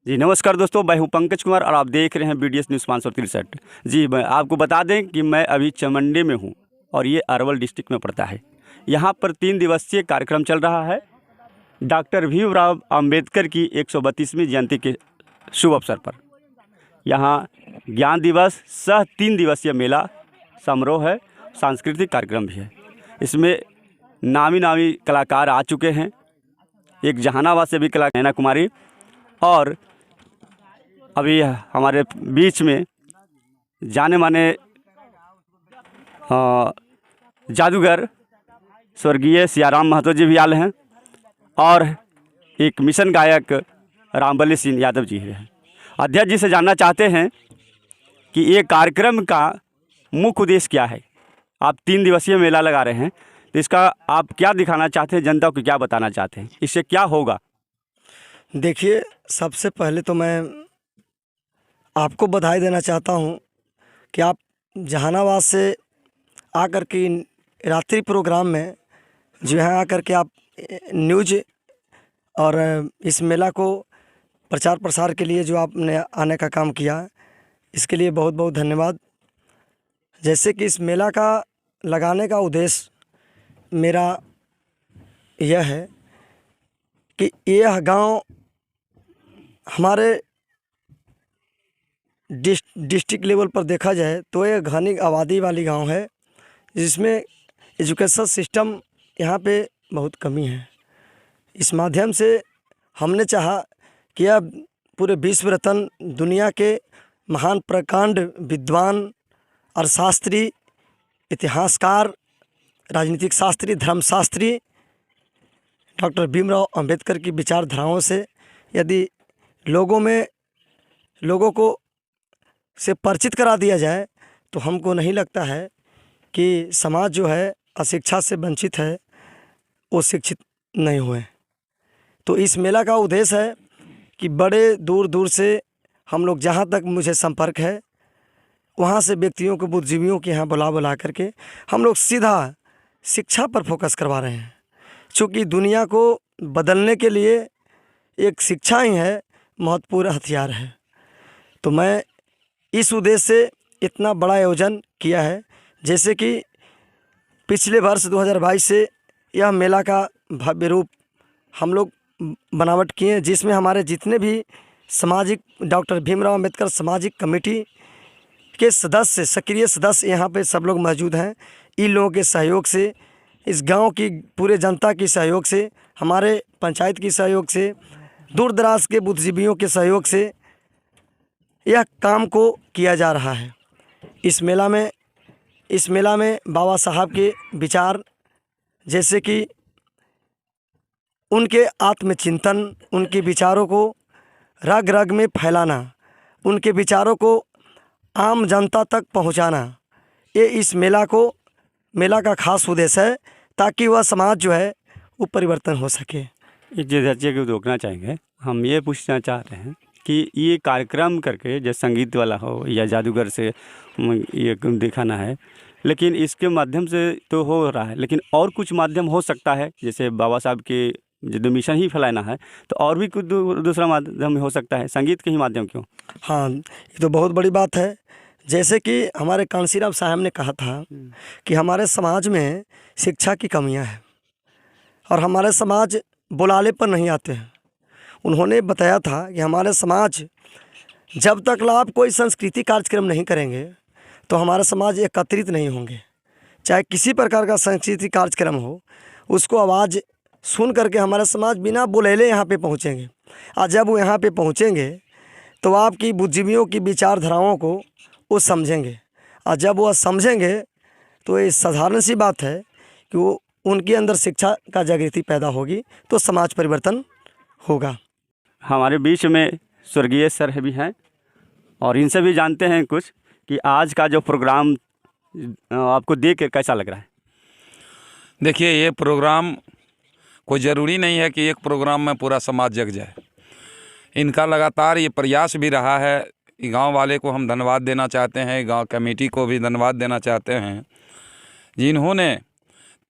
जी नमस्कार दोस्तों, मैं हूं पंकज कुमार और आप देख रहे हैं BDS न्यूज़ 563। जी मैं आपको बता दें कि मैं अभी चमंडी में हूं और ये अरवल डिस्ट्रिक्ट में पड़ता है। यहां पर 3 दिवसीय कार्यक्रम चल रहा है डॉक्टर भीमराव अंबेडकर की 132वीं जयंती के शुभ अवसर पर। यहां ज्ञान दिवस सह 3 दिवसीय मेला समारोह है, सांस्कृतिक कार्यक्रम भी है। इसमें नामी कलाकार आ चुके हैं। एक जहानाबाद से भी कलाकार नैना कुमारी और अभी हमारे बीच में जाने माने जादूगर स्वर्गीय सियाराम महतो जी भी आए हैं और एक मिशन गायक रामबली सिंह यादव जी हैं। अध्यक्ष जी से जानना चाहते हैं कि ये कार्यक्रम का मुख्य उद्देश्य क्या है। आप 3 दिवसीय मेला लगा रहे हैं, तो इसका आप क्या दिखाना चाहते हैं, जनता को क्या बताना चाहते हैं, इससे क्या होगा? देखिए, सबसे पहले तो मैं आपको बधाई देना चाहता हूं कि आप जहानाबाद से आकर के रात्रि प्रोग्राम में जो है आकर के आप न्यूज और इस मेला को प्रचार प्रसार के लिए जो आपने आने का काम किया, इसके लिए बहुत बहुत धन्यवाद। जैसे कि इस मेला का लगाने का उद्देश्य मेरा यह है कि यह गांव हमारे डिस्ट्रिक्ट लेवल पर देखा जाए तो यह घनी आबादी वाली गांव है, जिसमें एजुकेशन सिस्टम यहाँ पे बहुत कमी है। इस माध्यम से हमने चाहा कि अब पूरे विश्व रत्न दुनिया के महान प्रकांड विद्वान अर्थशास्त्री, इतिहासकार, राजनीतिक शास्त्री, धर्मशास्त्री डॉक्टर भीमराव अंबेडकर की विचारधाराओं से यदि लोगों को से परिचित करा दिया जाए तो हमको नहीं लगता है कि समाज जो है अशिक्षा से वंचित है, वो शिक्षित नहीं हुए। तो इस मेला का उद्देश्य है कि बड़े दूर दूर से हम लोग, जहाँ तक मुझे संपर्क है, वहाँ से व्यक्तियों को, बुद्धिजीवियों के यहाँ बुला करके हम लोग सीधा शिक्षा पर फोकस करवा रहे हैं। चूँकि दुनिया को बदलने के लिए एक शिक्षा ही है महत्वपूर्ण हथियार है। तो मैं इस उद्देश्य से इतना बड़ा आयोजन किया है। जैसे कि पिछले वर्ष 2022 से यह मेला का भव्य रूप हम लोग बनावट किए, जिसमें हमारे जितने भी सामाजिक डॉक्टर भीमराव अंबेडकर सामाजिक कमेटी के सदस्य, सक्रिय सदस्य यहाँ पे सब लोग मौजूद हैं। इन लोगों के सहयोग से, इस गांव की पूरे जनता की सहयोग से, हमारे पंचायत की सहयोग से, दूर दराज के बुद्धिजीवियों के सहयोग से यह काम को किया जा रहा है। इस मेला में बाबा साहब के विचार, जैसे कि उनके आत्मचिंतन, उनके विचारों को रग रग में फैलाना, उनके विचारों को आम जनता तक पहुंचाना, ये इस मेला का खास उद्देश्य है, ताकि वह समाज जो है वो परिवर्तन हो सके। एक जैसे को रोकना चाहेंगे, हम ये पूछना चाह रहे हैं कि ये कार्यक्रम करके, जैसे संगीत वाला हो या जादूगर से ये दिखाना है, लेकिन इसके माध्यम से तो हो रहा है, लेकिन और कुछ माध्यम हो सकता है। जैसे बाबा साहब के जो मिशन ही फैलाना है, तो और भी कुछ दूसरा माध्यम हो सकता है, संगीत के ही माध्यम क्यों? हाँ, ये तो बहुत बड़ी बात है। जैसे कि हमारे कांसीराम साहब ने कहा था कि हमारे समाज में शिक्षा की कमियां हैं और हमारे समाज बुलाले पर नहीं आते हैं। उन्होंने बताया था कि हमारे समाज जब तक आप कोई संस्कृति कार्यक्रम नहीं करेंगे तो हमारा समाज एकत्रित नहीं होंगे। चाहे किसी प्रकार का संस्कृति कार्यक्रम हो, उसको आवाज़ सुन करके हमारा समाज बिना बुलेले यहाँ पे पहुँचेंगे। और जब वो यहाँ पे पहुँचेंगे तो आपकी बुद्धिजीवियों की विचारधाराओं को वो समझेंगे, और जब वह समझेंगे तो ये साधारण सी बात है कि वो उनके अंदर शिक्षा का जागृति पैदा होगी, तो समाज परिवर्तन होगा। हमारे बीच में स्वर्गीय सर भी हैं और इनसे भी जानते हैं कुछ कि आज का जो प्रोग्राम आपको देख कर कैसा लग रहा है। देखिए, ये प्रोग्राम कोई ज़रूरी नहीं है कि एक प्रोग्राम में पूरा समाज जग जाए। इनका लगातार ये प्रयास भी रहा है। गांव वाले को हम धन्यवाद देना चाहते हैं, गांव कमेटी को भी धन्यवाद देना चाहते हैं, जिन्होंने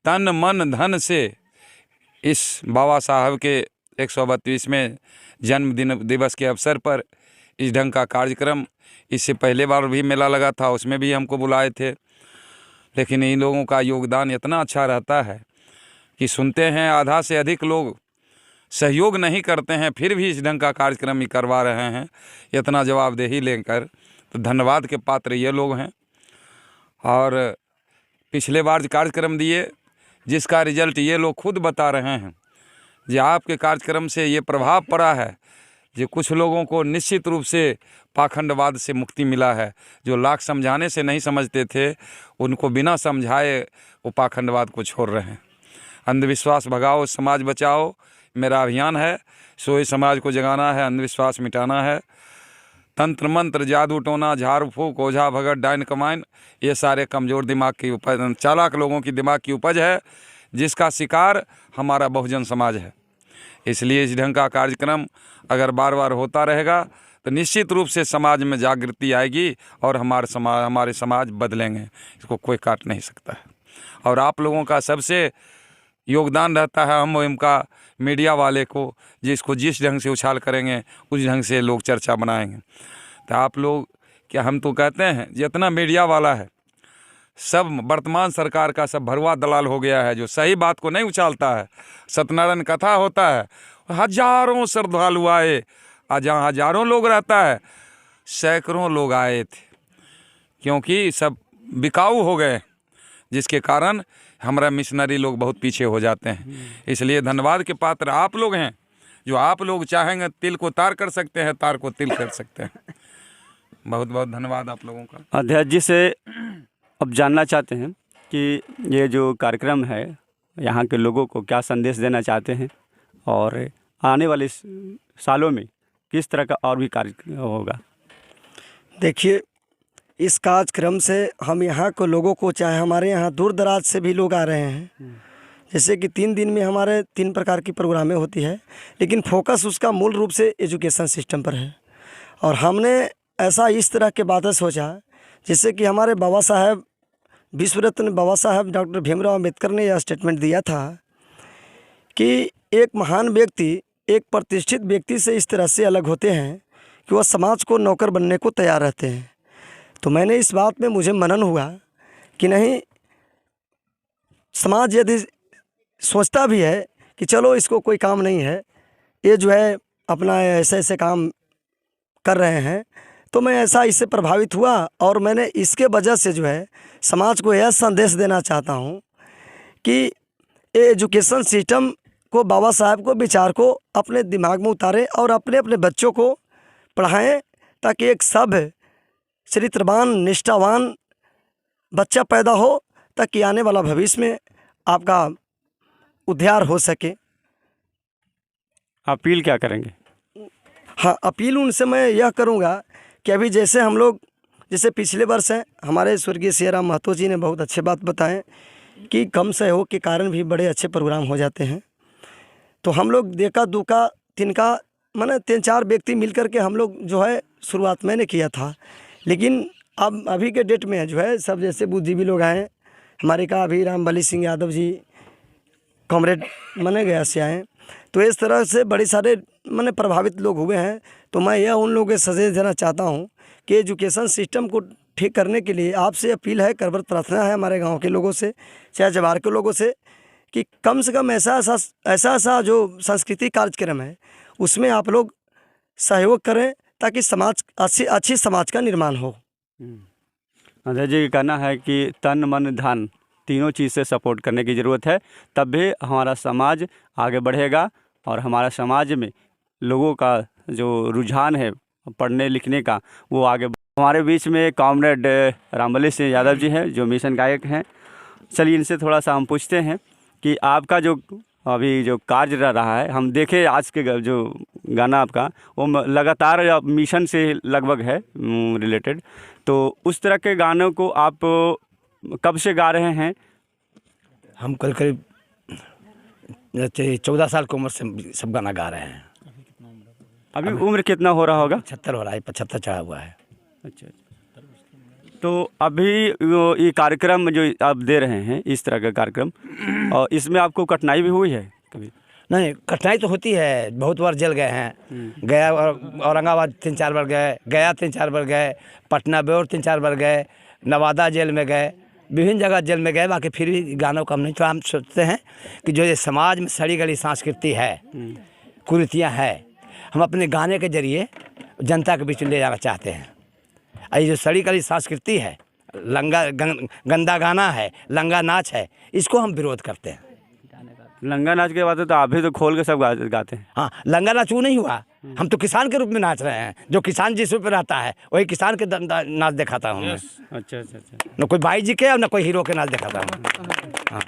तन मन धन से इस बाबा साहब के 132वें जन्म दिवस के अवसर पर इस ढंग का कार्यक्रम, इससे पहले बार भी मेला लगा था, उसमें भी हमको बुलाए थे, लेकिन इन लोगों का योगदान इतना अच्छा रहता है कि सुनते हैं आधा से अधिक लोग सहयोग नहीं करते हैं, फिर भी इस ढंग का कार्यक्रम ही करवा रहे हैं इतना जवाबदेही लेकर, तो धन्यवाद के पात्र ये लोग हैं। और पिछले बार जो कार्यक्रम दिए जिसका रिजल्ट ये लोग खुद बता रहे हैं, जो आपके कार्यक्रम से ये प्रभाव पड़ा है, जो कुछ लोगों को निश्चित रूप से पाखंडवाद से मुक्ति मिला है। जो लाख समझाने से नहीं समझते थे, उनको बिना समझाए वो पाखंडवाद को छोड़ रहे हैं। अंधविश्वास भगाओ, समाज बचाओ मेरा अभियान है। सोए समाज को जगाना है, अंधविश्वास मिटाना है। तंत्र मंत्र, जादू टोना, झाड़ फूक, ओझा भगत, डायन कमाइन, ये सारे कमज़ोर दिमाग की उपज, चालाक लोगों की दिमाग की उपज है, जिसका शिकार हमारा बहुजन समाज है। इसलिए इस ढंग का कार्यक्रम अगर बार बार होता रहेगा तो निश्चित रूप से समाज में जागृति आएगी और हमारे समाज बदलेंगे, इसको कोई काट नहीं सकता है। और आप लोगों का सबसे योगदान रहता है हम इनका मीडिया वाले को, जिसको जिस ढंग से उछाल करेंगे उस ढंग से लोग चर्चा बनाएंगे। तो आप लोग क्या, हम तो कहते हैं जितना मीडिया वाला है सब वर्तमान सरकार का सब भरवा दलाल हो गया है, जो सही बात को नहीं उछालता है। सत्यनारायण कथा होता है, हजारों श्रद्धालु आए, आज जहाँ हजारों लोग रहता है सैकड़ों लोग आए थे, क्योंकि सब बिकाऊ हो गए, जिसके कारण हमारा मिशनरी लोग बहुत पीछे हो जाते हैं। इसलिए धन्यवाद के पात्र आप लोग हैं, जो आप लोग चाहेंगे तिल को तार कर सकते हैं, तार को तिल कर सकते हैं। बहुत बहुत धन्यवाद आप लोगों का। अध्यक्ष जी से अब जानना चाहते हैं कि ये जो कार्यक्रम है यहाँ के लोगों को क्या संदेश देना चाहते हैं, और आने वाले सालों में किस तरह का और भी कार्य होगा। देखिए, इस कार्यक्रम से हम यहाँ के लोगों को, चाहे हमारे यहाँ दूर दराज से भी लोग आ रहे हैं, जैसे कि 3 दिन में हमारे 3 प्रकार की प्रोग्रामें होती है, लेकिन फोकस उसका मूल रूप से एजुकेशन सिस्टम पर है। और हमने ऐसा इस तरह के बातें सोचा, जैसे कि हमारे बाबा साहब, विश्व रत्न बाबा साहब डॉक्टर भीमराव अम्बेडकर ने यह स्टेटमेंट दिया था कि एक महान व्यक्ति एक प्रतिष्ठित व्यक्ति से इस तरह से अलग होते हैं कि वह समाज को नौकर बनने को तैयार रहते हैं। तो मैंने इस बात में मुझे मनन हुआ कि नहीं, समाज यदि सोचता भी है कि चलो इसको कोई काम नहीं है, ये जो है अपना ऐसे ऐसे काम कर रहे हैं, तो मैं ऐसा इससे प्रभावित हुआ और मैंने इसके वजह से जो है समाज को यह संदेश देना चाहता हूँ कि ये एजुकेशन सिस्टम को, बाबा साहब को, विचार को अपने दिमाग में उतारें और अपने अपने बच्चों को पढ़ाएं, ताकि एक सभ्य, चरित्रवान, निष्ठावान बच्चा पैदा हो, ताकि आने वाला भविष्य में आपका उद्धार हो सके। अपील क्या करेंगे? हाँ, अपील उनसे मैं यह करूँगा कि अभी जैसे हम लोग, जैसे पिछले वर्ष हैं, हमारे स्वर्गीय सियाराम महतो जी ने बहुत अच्छे बात बताएं कि कम सहयोग के कारण भी बड़े अच्छे प्रोग्राम हो जाते हैं। तो हम लोग देखा दुका तिनका माने 3-4 व्यक्ति मिलकर के हम लोग जो है शुरुआत मैंने किया था, लेकिन अब अभी के डेट में जो है सब जैसे बुद्धिजीवी लोग आए, हमारे का अभी रामबली सिंह यादव जी कॉमरेड मने गया से आए, तो इस तरह से बड़े सारे माने प्रभावित लोग हुए हैं। तो मैं यह उन लोगों के सजेस्ट देना चाहता हूँ कि एजुकेशन सिस्टम को ठीक करने के लिए आपसे अपील है, करबद्ध प्रार्थना है हमारे गांव के लोगों से, चाहे जवार के लोगों से, कि कम से कम ऐसा जो सांस्कृतिक कार्यक्रम है उसमें आप लोग सहयोग करें, ताकि समाज अच्छी समाज का निर्माण हो। अध्यक्ष जी का कहना है कि तन मन धन तीनों चीज़ से सपोर्ट करने की ज़रूरत है, तब भी हमारा समाज आगे बढ़ेगा और हमारा समाज में लोगों का जो रुझान है पढ़ने लिखने का वो आगे। हमारे बीच में कॉमरेड रामबली सिंह यादव जी हैं, जो मिशन गायक हैं। चलिए इनसे थोड़ा सा हम पूछते हैं कि आपका जो अभी जो कार्य रहा है, हम देखे आज के जो गाना आपका वो लगातार मिशन से लगभग है रिलेटेड, तो उस तरह के गानों को आप कब से गा रहे हैं? हम करीब 14 साल की उम्र से सब गाना गा रहे हैं। अभी उम्र कितना हो रहा होगा? 75 हो रहा है, 75 चढ़ा हुआ है। अच्छा, तो अभी ये कार्यक्रम जो आप दे रहे हैं, इस तरह का कार्यक्रम, और इसमें आपको कठिनाई भी हुई है कभी? नहीं, कठिनाई तो होती है, बहुत बार जेल गए हैं। गया और औरंगाबाद 3-4 बार गए, गया 3-4 बार गए, पटना बेउर 3-4 बार गए, नवादा जेल में गए, विभिन्न जगह जेल में गए। बाकी फिर भी गानों का हम नहीं, तो हम सोचते हैं कि जो ये समाज में सड़ी गली संस्कृति है, कुरीतियाँ है, हम अपने गाने के जरिए जनता के बीच में ले जाना चाहते हैं। ये जो सड़ी गली संस्कृति है, गंदा गाना है, लंगा नाच है, इसको हम विरोध करते हैं। लंगा नाच के बाद तो आप भी तो खोल के सब गाते हैं। हाँ, लंगा नाच वो नहीं हुआ, हम तो किसान के रूप में नाच रहे हैं। जो किसान जिस रूप में रहता है वही किसान के नाच दिखाता हूँ मैं। अच्छा अच्छा अच्छा। न कोई भाई जी के और न कोई हीरो के नाच दिखाता हूँ। हाँ।